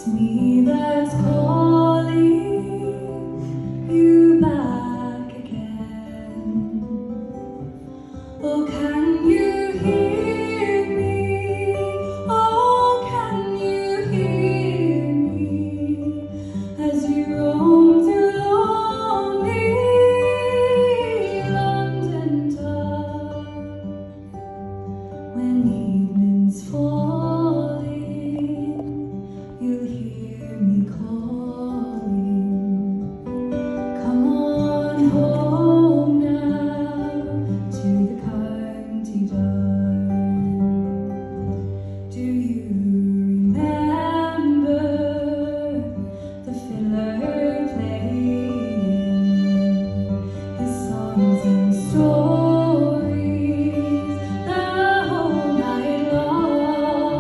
It's me that's calling you back again. Oh, can you hear me? Oh, can you hear me as you roam through lonely London town? When evening's falling, you'll hear me calling. Come on home now to the county down. Do you remember the fiddler playing his songs and stories the whole night long?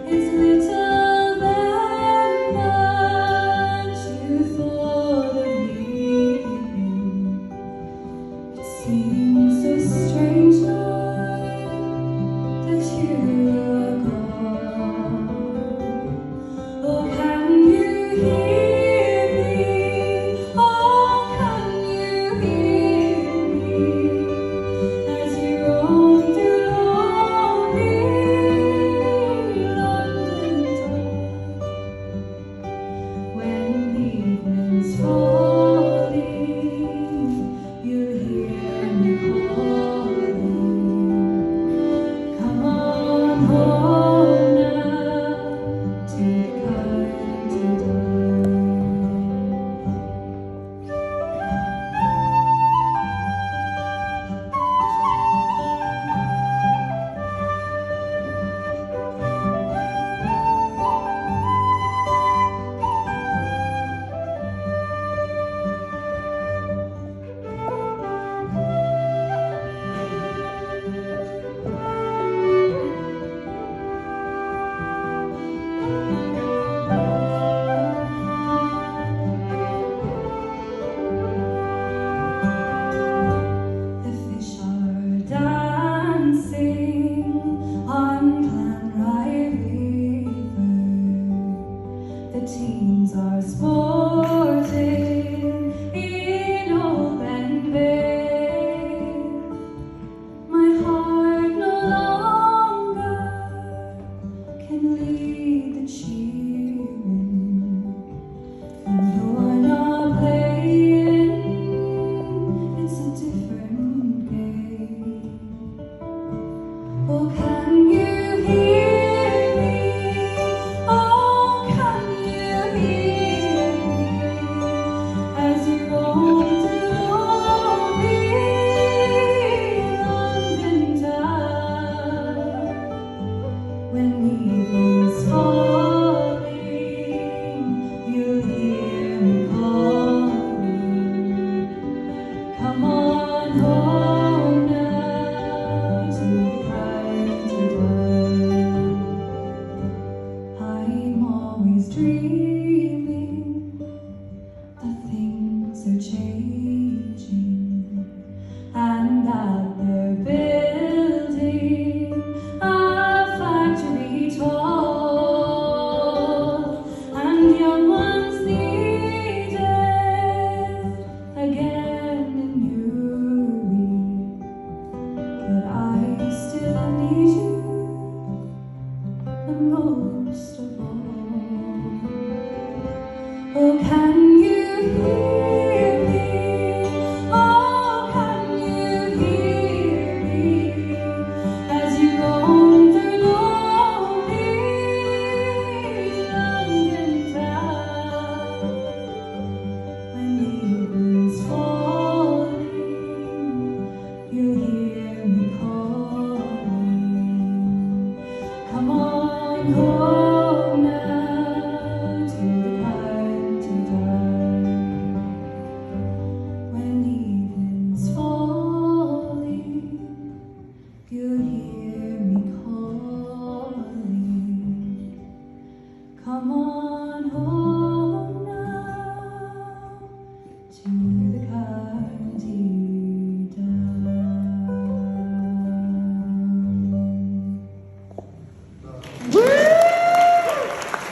It's little then that you thought of leaving. It seems so strange now that you are gone. Oh, can you hear me? Oh, can you hear me as you roam through lonely London town? When evening's falling, you'll hear me calling. Come on home now to the county down. The fish are dancing on Clanrye River. The teens are sporting in Open Bay. My heart no longer can lead the cheering, and you're not playing. It's a different game. Oh, can you hear me? Oh, can you hear me as you roam through lonely London town? When evening's falling, you'll hear me calling. Come on home now to the county down. I'm always dreaming that things are changing and that they're building a factory tall, and young ones needed again in Newry. But I still need you the most of